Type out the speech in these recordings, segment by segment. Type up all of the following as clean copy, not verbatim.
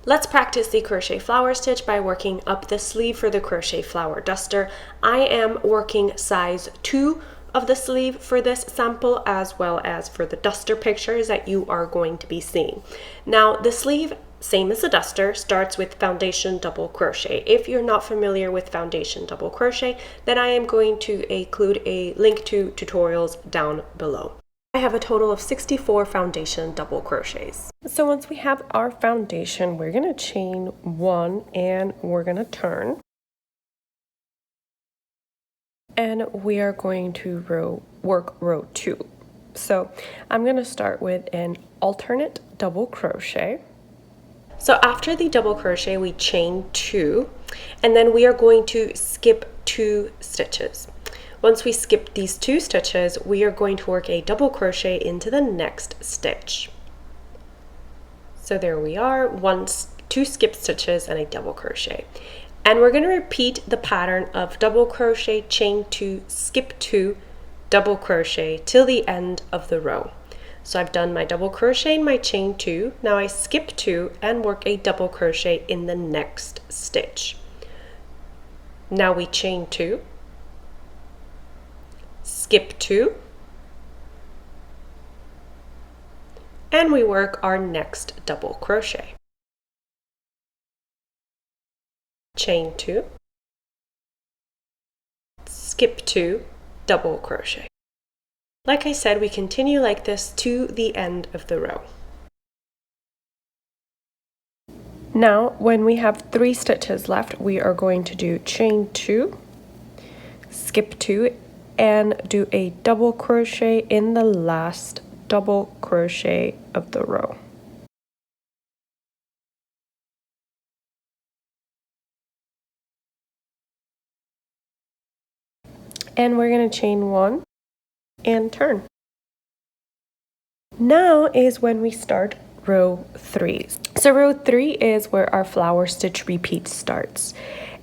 Let's practice the crochet flower stitch by working up the sleeve for the crochet flower duster. I am working size 2 of the sleeve for this sample, as well as for the duster pictures that you are going to be seeing. Now the sleeve, same as the duster, starts with foundation double crochet. If you're not familiar with foundation double crochet, then I am going to include a link to tutorials down below. I have a total of 64 foundation double crochets. So once we have our foundation, we're going to chain 1 and we're going to turn. And we are going to work row 2. So I'm going to start with an alternate double crochet. So after the double crochet, we chain 2, and then we are going to skip 2 stitches. Once we skip these 2 stitches, we are going to work a double crochet into the next stitch. So there we are, 2 skip stitches and a double crochet. And we're going to repeat the pattern of double crochet, chain 2, skip 2, double crochet till the end of the row. So I've done my double crochet and my chain 2. Now I skip 2 and work a double crochet in the next stitch. Now we chain 2, skip 2, and we work our next double crochet. Chain 2, skip 2, double crochet. Like I said, we continue like this to the end of the row. Now, when we have 3 stitches left, we are going to do chain 2, skip 2, and do a double crochet in the last double crochet of the row. And we're going to chain 1 and turn. Now is when we start row 3. So row 3 is where our flower stitch repeat starts.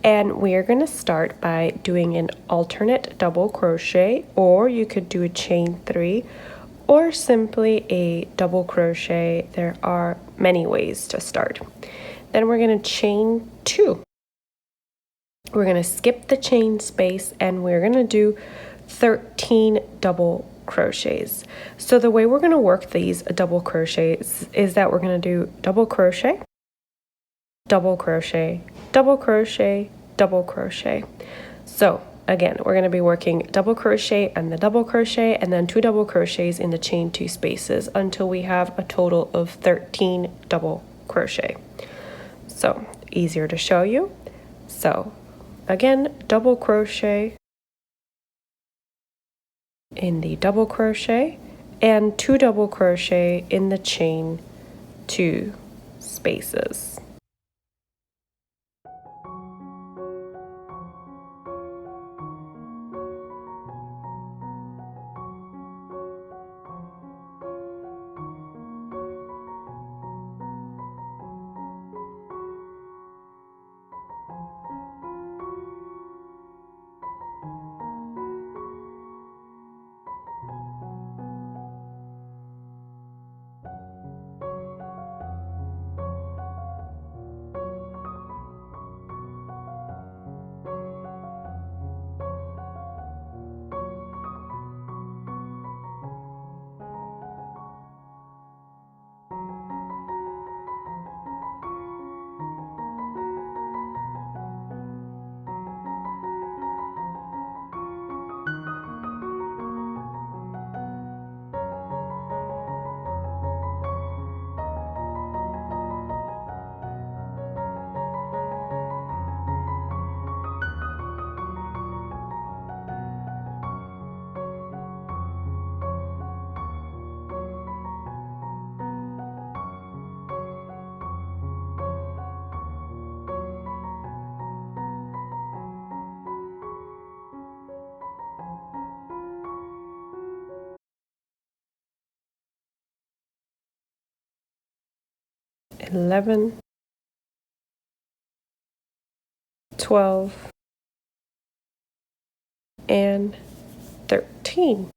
And we are going to start by doing an alternate double crochet, or you could do a chain 3 or simply a double crochet. There are many ways to start. Then we're going to chain 2. We're going to skip the chain space and we're going to do 13 double crochets. So the way we're going to work these double crochets is that we're going to do double crochet, double crochet, double crochet, double crochet. So again, we're going to be working double crochet and the double crochet and then 2 double crochets in the chain 2 spaces until we have a total of 13 double crochet. So easier to show you. So again, double crochet in the double crochet and 2 double crochet in the chain 2 spaces. (11), 12, and 13.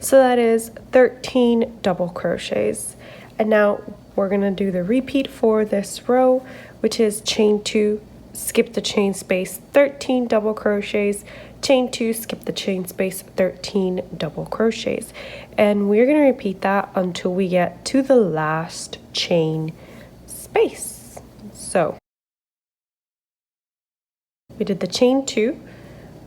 So that is 13 double crochets. And now we're gonna do the repeat for this row, which is chain 2, skip the chain space, 13 double crochets, chain 2, skip the chain space, 13 double crochets. And we're gonna repeat that until we get to the last chain space. So we did the chain 2,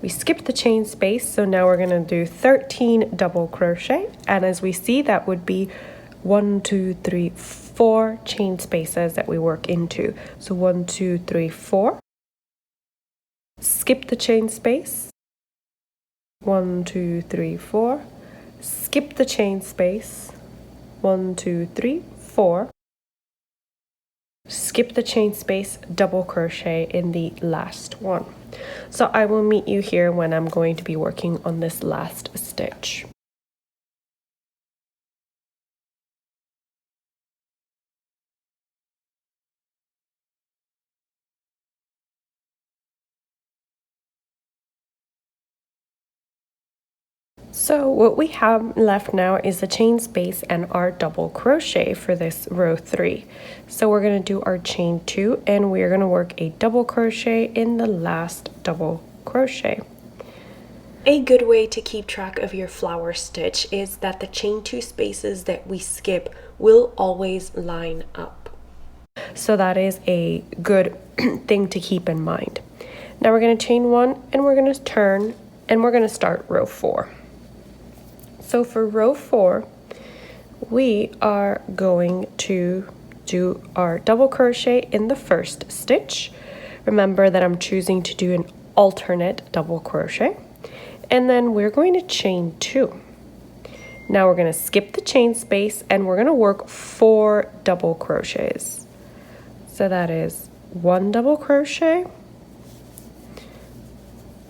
we skipped the chain space, so now we're gonna do 13 double crochet, and as we see, that would be 1, 2, 3, 4 chain spaces that we work into. So 1, 2, 3, 4. Skip the chain space. 1, 2, 3, 4. Skip the chain space. 1, 2, 3, 4. Skip the chain space, double crochet in the last one. So I will meet you here when I'm going to be working on this last stitch. So what we have left now is the chain space and our double crochet for this row 3. So we're going to do our chain 2 and we're going to work a double crochet in the last double crochet. A good way to keep track of your flower stitch is that the chain 2 spaces that we skip will always line up. So that is a good thing to keep in mind. Now we're going to chain 1 and we're going to turn and we're going to start row 4. So for row 4, we are going to do our double crochet in the first stitch. Remember that I'm choosing to do an alternate double crochet. And then we're going to chain 2. Now we're going to skip the chain space and we're going to work 4 double crochets. So that is 1 double crochet,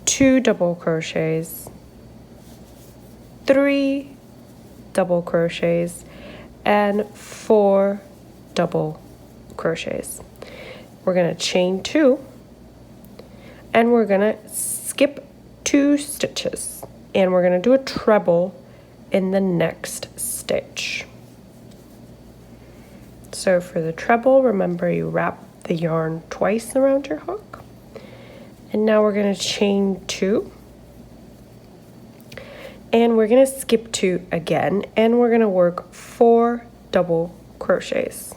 2 double crochets, 3 double crochets, and 4 double crochets. We're going to chain 2 and we're going to skip 2 stitches and we're going to do a treble in the next stitch. So for the treble, remember you wrap the yarn twice around your hook. And now we're going to chain 2. And we're going to skip 2 again, and we're going to work 4 double crochets.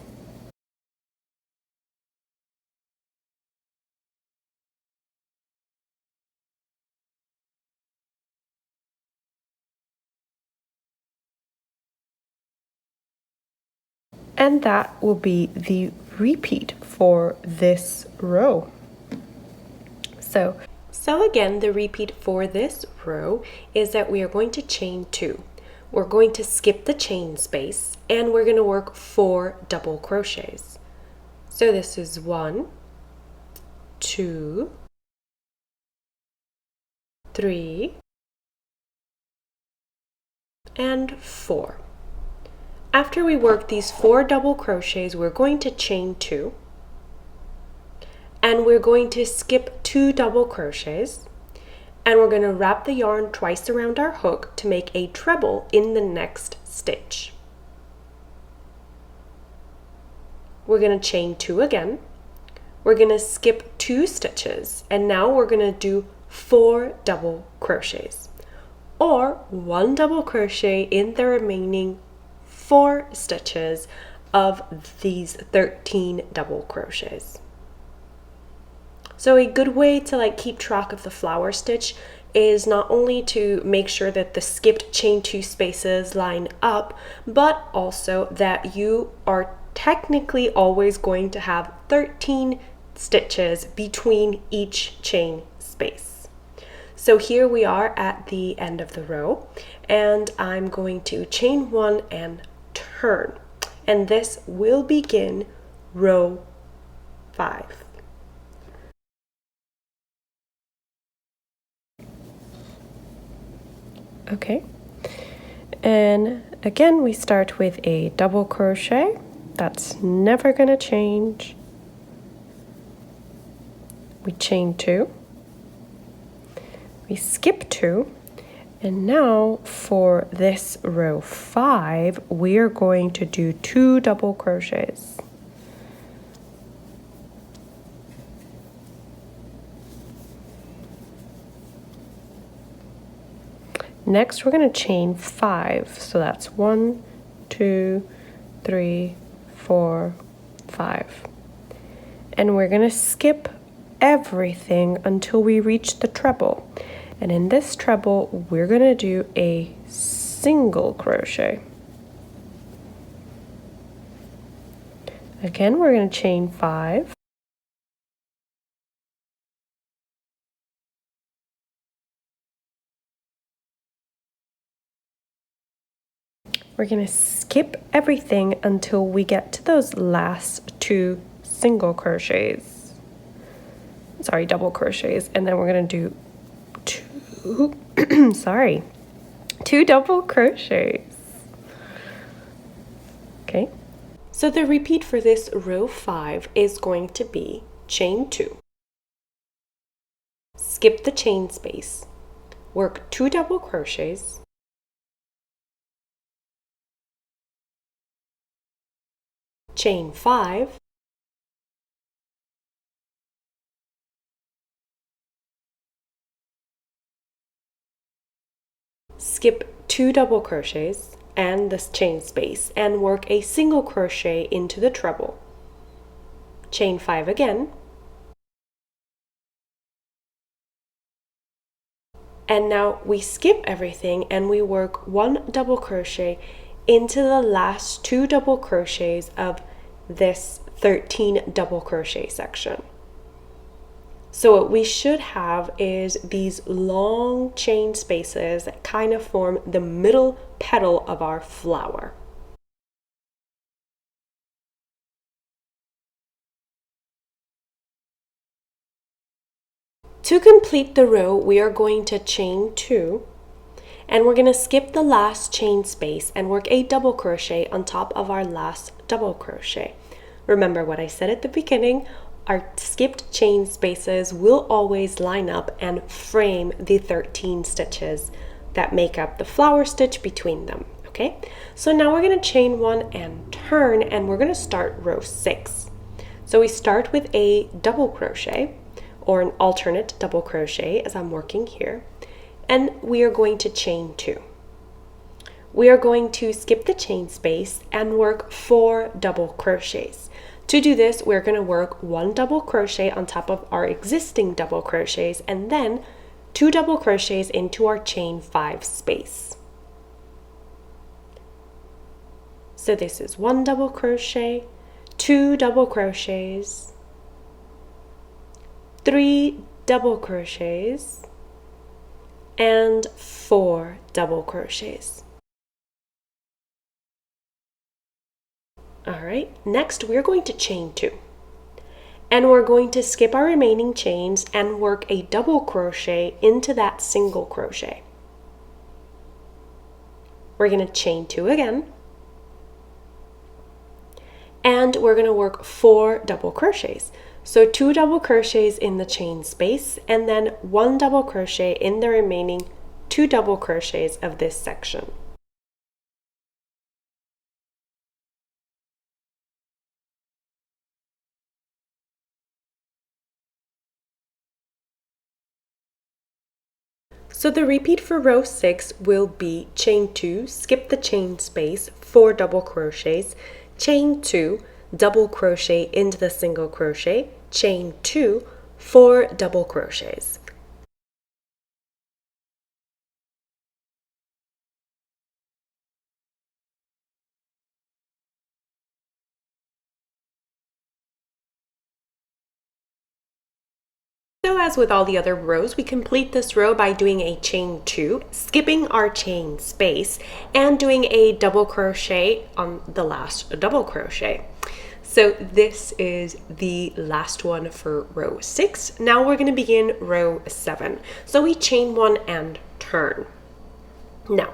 And that will be the repeat for this row. So again, the repeat for this row is that we are going to chain 2. We're going to skip the chain space and we're going to work 4 double crochets. So this is 1, 2, 3, and 4. After we work these 4 double crochets, we're going to chain 2. And we're going to skip 2 double crochets and we're going to wrap the yarn twice around our hook to make a treble in the next stitch. We're going to chain 2 again. We're going to skip 2 stitches and now we're going to do 4 double crochets or 1 double crochet in the remaining 4 stitches of these 13 double crochets. So a good way to keep track of the flower stitch is not only to make sure that the skipped chain 2 spaces line up, but also that you are technically always going to have 13 stitches between each chain space. So here we are at the end of the row and I'm going to chain 1 and turn, and this will begin row 5. Okay, and again we start with a double crochet. That's never going to change. We chain 2, we skip 2, And now for this row 5, we are going to do 2 double crochets. Next, we're going to chain 5. So that's 1, 2, 3, 4, 5. And we're going to skip everything until we reach the treble. And in this treble, we're going to do a single crochet. Again, we're going to chain 5. We're going to skip everything until we get to those last 2 single crochets. Sorry, double crochets. And then we're going to do 2, sorry, 2 double crochets. Okay. So the repeat for this row 5 is going to be chain 2, skip the chain space, work 2 double crochets, chain 5, skip 2 double crochets and this chain space and work a single crochet into the treble. Chain 5 again. And now we skip everything and we work 1 double crochet into the last 2 double crochets of this 13 double crochet section. So what we should have is these long chain spaces that kind of form the middle petal of our flower. To complete the row, we are going to chain 2, and we're going to skip the last chain space and work a double crochet on top of our last double crochet. Remember what I said at the beginning, our skipped chain spaces will always line up and frame the 13 stitches that make up the flower stitch between them. Okay, so now we're going to chain 1 and turn, and we're going to start row 6. So we start with a double crochet, or an alternate double crochet as I'm working here, and we are going to chain 2. We are going to skip the chain space and work 4 double crochets. To do this, we're going to work 1 double crochet on top of our existing double crochets and then 2 double crochets into our chain 5 space. So this is 1 double crochet, 2 double crochets, 3 double crochets, and 4 double crochets. All right, next we're going to chain 2. And we're going to skip our remaining chains and work a double crochet into that single crochet. We're going to chain 2 again. And we're going to work 4 double crochets. So 2 double crochets in the chain space and then 1 double crochet in the remaining 2 double crochets of this section. So the repeat for row 6 will be chain 2, skip the chain space, 4 double crochets, chain 2, double crochet into the single crochet, chain 2, 4 double crochets. So as with all the other rows, we complete this row by doing a chain 2, skipping our chain space, and doing a double crochet on the last double crochet. So this is the last one for row 6. Now we're going to begin row 7. So we chain 1 and turn. Now,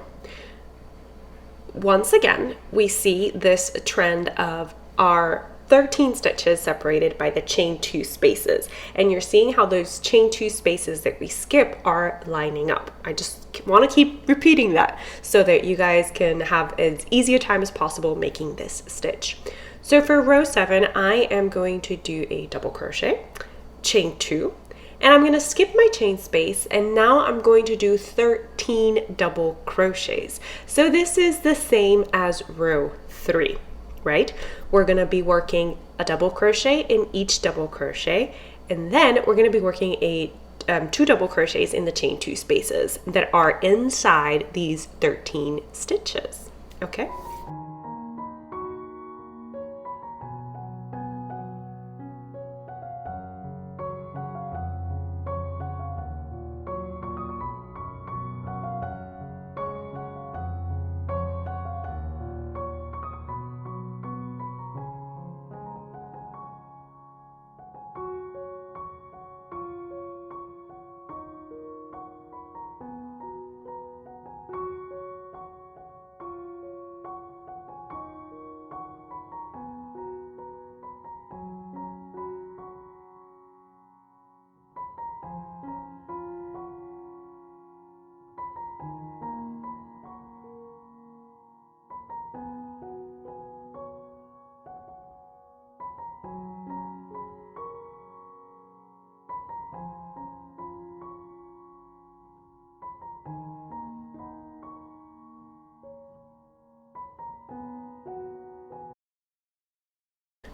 once again, we see this trend of our 13 stitches separated by the chain 2 spaces. And you're seeing how those chain 2 spaces that we skip are lining up. I just want to keep repeating that so that you guys can have as easy a time as possible making this stitch. So for row 7, I am going to do a double crochet, chain 2, and I'm going to skip my chain space, and now I'm going to do 13 double crochets. So this is the same as row 3, right? We're going to be working a double crochet in each double crochet, and then we're going to be working a 2 double crochets in the chain 2 spaces that are inside these 13 stitches, okay?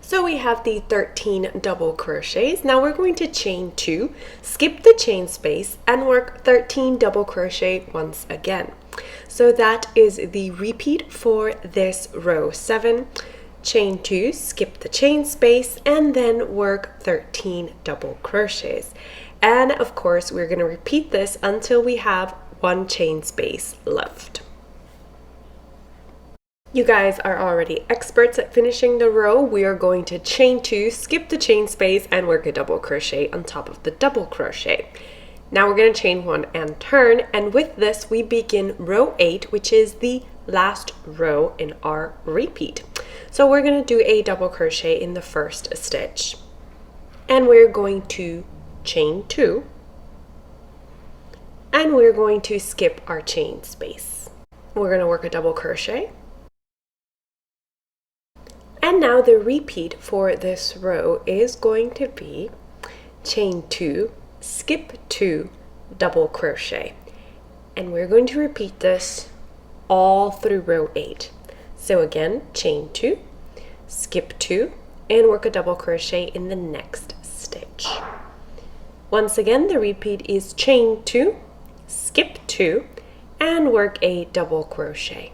So we have the 13 double crochets. Now we're going to chain 2, skip the chain space, and work 13 double crochet once again. So that is the repeat for this row 7. Chain 2, skip the chain space, and then work 13 double crochets. And of course, we're going to repeat this until we have 1 chain space left. You guys are already experts at finishing the row. We are going to chain 2, skip the chain space, and work a double crochet on top of the double crochet. Now we're going to chain 1 and turn, and with this we begin row 8, which is the last row in our repeat. So we're going to do a double crochet in the first stitch, and we're going to chain 2, and we're going to skip our chain space. We're going to work a double crochet. And now the repeat for this row is going to be chain 2, skip 2, double crochet. And we're going to repeat this all through row 8. So again, chain 2, skip 2, and work a double crochet in the next stitch. Once again, the repeat is chain 2, skip 2, and work a double crochet.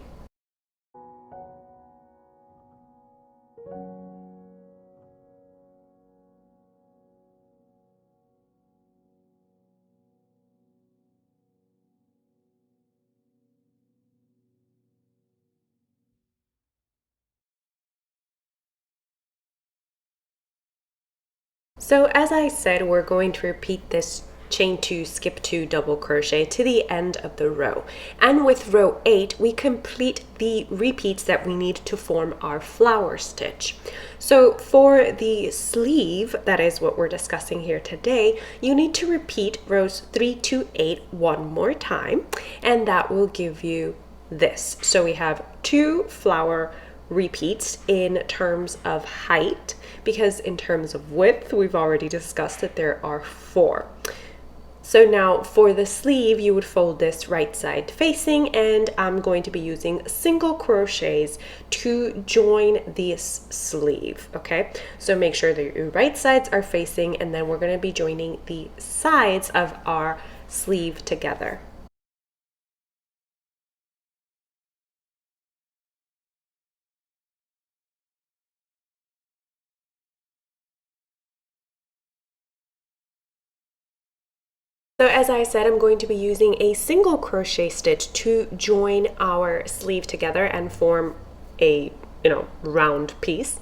So as I said, we're going to repeat this chain 2, skip 2, double crochet to the end of the row. And with row 8, we complete the repeats that we need to form our flower stitch. So for the sleeve, that is what we're discussing here today, you need to repeat rows 3 to 8 one more time, and that will give you this. So we have 2 flower repeats in terms of height, because in terms of width, we've already discussed that there are 4. So now for the sleeve, you would fold this right side facing, and I'm going to be using single crochets to join this sleeve, okay? So make sure that your right sides are facing, and then we're going to be joining the sides of our sleeve together. So as I said, I'm going to be using a single crochet stitch to join our sleeve together and form a, round piece.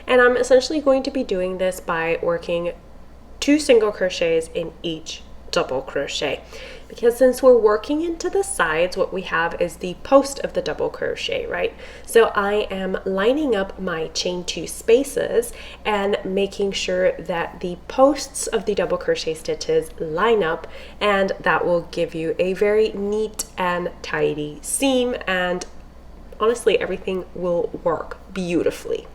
And I'm essentially going to be doing this by working 2 single crochets in each double crochet. because since we're working into the sides, what we have is the post of the double crochet, right? So I am lining up my chain 2 spaces and making sure that the posts of the double crochet stitches line up, and that will give you a very neat and tidy seam, and honestly everything will work beautifully.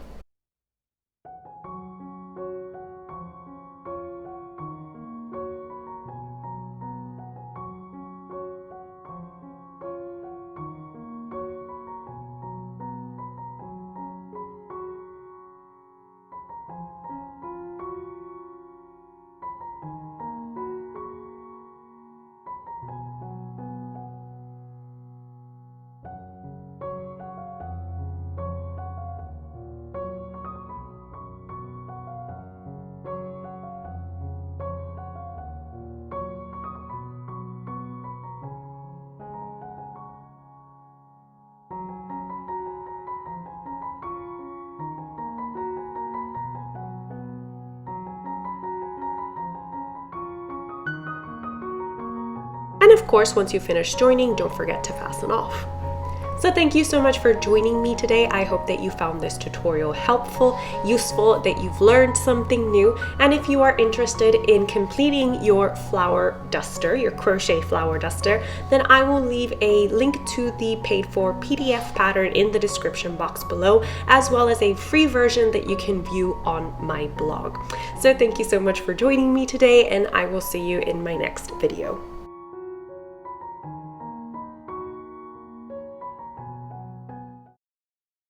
And of course, once you finish joining, don't forget to fasten off. So thank you so much for joining me today. I hope that you found this tutorial helpful, useful, that you've learned something new. And if you are interested in completing your flower duster, your crochet flower duster, then I will leave a link to the paid for PDF pattern in the description box below, as well as a free version that you can view on my blog. So thank you so much for joining me today, and I will see you in my next video.